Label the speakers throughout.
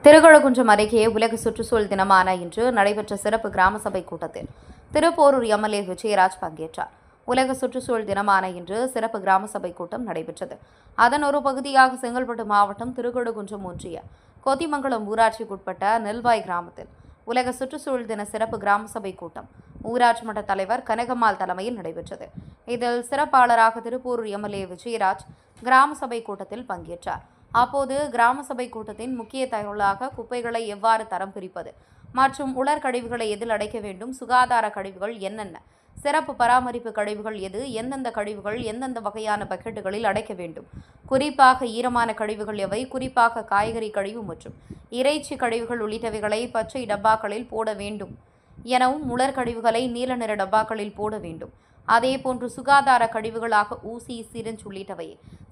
Speaker 1: திருக்கழுக்குன்றம் அருகே உலக சுற்றுச்சூழல் தினமான இன்று நடைபெற்ற சிறப்பு கிராம சபை கூட்டத்தில் திருப்போரூர் எம்எல்ஏ விஜயராஜ் பங்கேற்றார். உலக சுற்றுச்சூழல் தினமான இன்று சிறப்பு கிராம சபை கூட்டம் நடைபெற்றது. அதன் ஒரு பகுதியாக செங்கல்பட்டு மாவட்டம் திருக்கழுக்குன்றம் ஒன்றிய கொத்திமங்கலம் ஊராட்சிக்குட்பட்ட நெல்வாய் கிராமத்தில் உலக சுற்றுச்சூழல் தின சிறப்பு கிராம சபை கூட்டம் ஊராட்சி மன்ற தலைவர் கனகம்மாள் தலைமையில் நடைபெற்றது. இதில் சிறப்பாளராக திருப்போரூர் எம்எல்ஏ விஜயராஜ் கிராம சபை கூட்டத்தில் பங்கேற்றார். அப்போது கிராம சபை கூட்டத்தின் முக்கிய தகவலாக குப்பைகளை எவ்வாறு தரம் பிரிப்பது மற்றும் உலர் கழிவுகளை எதில் அடைக்க வேண்டும், சுகாதார கழிவுகள் என்னென்ன, சிறப்பு பராமரிப்பு கழிவுகள் எது, எந்தெந்த கழிவுகள் எந்தெந்த வகையான பக்கெட்டுகளில் அடைக்க வேண்டும், குறிப்பாக ஈரமான கழிவுகள் எவை, குறிப்பாக காய்கறி கழிவு மற்றும் இறைச்சி கழிவுகள் உள்ளிட்டவைகளை பச்சை டப்பாக்களில் போட வேண்டும் எனவும், உலர் கழிவுகளை நீல நிற டப்பாக்களில் போட வேண்டும். அதேபோன்று சுகாதார கழிவுகளாக ஊசி, சிரிஞ்ச் உள்ளிட்டவை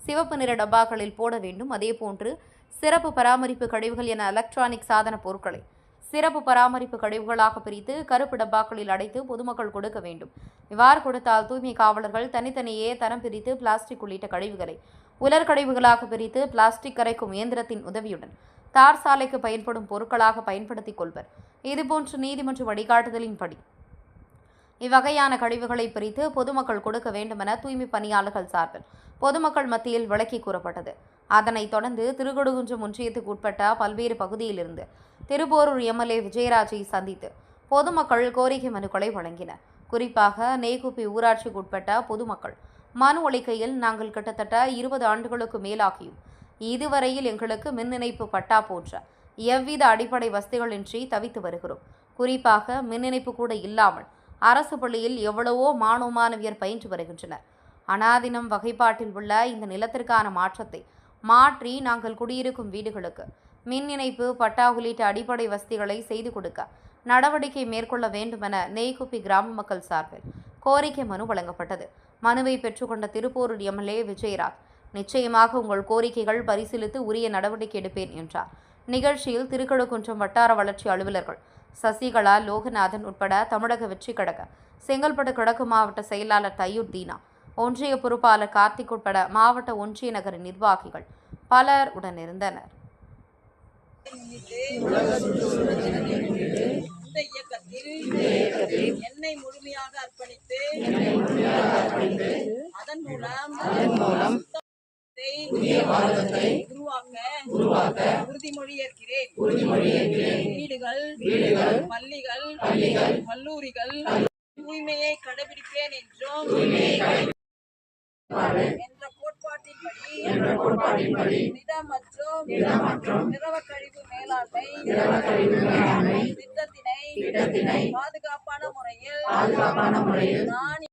Speaker 1: சிவப்பு நிற டப்பாக்களில் போட வேண்டும். அதேபோன்று சிறப்பு பராமரிப்பு கழிவுகள் என எலக்ட்ரானிக் சாதன பொருட்களை சிறப்பு பராமரிப்பு கழிவுகளாக பிரித்து கருப்பு டப்பாக்களில் அடைத்து பொதுமக்கள் கொடுக்க வேண்டும். இவ்வாறு கொடுத்தால் தூய்மை காவலர்கள் தனித்தனியே தரம் பிரித்து பிளாஸ்டிக் உள்ளிட்ட கழிவுகளை உலர் கழிவுகளாக பிரித்து பிளாஸ்டிக் கரைக்கும் இயந்திரத்தின் உதவியுடன் தார் சாலைக்கு பயன்படும் பொருட்களாக பயன்படுத்திக் கொள்வர். இதுபோன்று நீதிமன்ற வழிகாட்டுதலின்படி இவ்வகையான கழிவுகளை பிரித்து பொதுமக்கள் கொடுக்க வேண்டுமென தூய்மை பணியாளர்கள் சார்பில் பொதுமக்கள் மத்தியில் விளக்கி கூறப்பட்டது. அதனைத் தொடர்ந்து திருக்கழுக்குன்றம் ஒன்றியத்துக்கு உட்பட்ட பல்வேறு பகுதியிலிருந்து திருப்போரூர் எம்எல்ஏ விஜயராஜை சந்தித்து பொதுமக்கள் கோரிக்கை மனுக்களை வழங்கினர். குறிப்பாக நெய்குப்பி ஊராட்சிக்கு உட்பட்ட பொதுமக்கள் மனு அளிக்கையில், நாங்கள் கிட்டத்தட்ட 20 ஆண்டுகளுக்கு மேலாகியும் இதுவரையில் எங்களுக்கு மின் இணைப்பு பட்டா போன்ற எவ்வித அடிப்படை வசதிகளின்றி தவித்து வருகிறோம். குறிப்பாக மின் இணைப்பு கூட இல்லாமல் அரசு பள்ளியில் எவ்வளவோ மாணவ மாணவியர் பயின்று வருகின்றனர். அனாதினம் வகைப்பாட்டில் உள்ள இந்த நிலத்திற்கான மாற்றத்தை மாற்றி நாங்கள் குடியிருக்கும் வீடுகளுக்கு மின் இணைப்பு பட்டா உள்ளிட்ட அடிப்படை வசதிகளை செய்து கொடுக்க நடவடிக்கை மேற்கொள்ள வேண்டுமென நெய்குப்பி கிராம மக்கள் சார்பில் கோரிக்கை மனு வழங்கப்பட்டது. மனுவை பெற்றுக்கொண்ட திருப்போரூர் எம்எல்ஏ விஜயராஜ், நிச்சயமாக உங்கள் கோரிக்கைகள் பரிசீலித்து உரிய நடவடிக்கை எடுப்பேன் என்றார். நிகழ்ச்சியில் திருக்கழுக்குன்றம் வட்டார வளர்ச்சி அலுவலர்கள் சசிகலா, லோகநாதன் உட்பட தமிழக வெற்றி கழக செங்கல்பட்டு கிழக்கு மாவட்ட செயலாளர் தையூர் தீனா, ஒன்றிய பொறுப்பாளர் கார்த்திக் உட்பட மாவட்ட ஒன்றிய நகர நிர்வாகிகள் பலர் உடனிருந்தனர்.
Speaker 2: என்னை முழுமையாக அர்ப்பணித்து அதன் மூலம் உருவாக்க உறுதிமொழி ஏற்கிறேன். வீடுகள், பள்ளிகள், கல்லூரிகள் தூய்மையை கடைபிடிப்பேன் என்றும் என்ற கோட்பாட்டின்படி நிலம் மற்றும் திரவ கழிவு மேலாண்மை திட்டத்தினை பாதுகாப்பான முறையில் நான்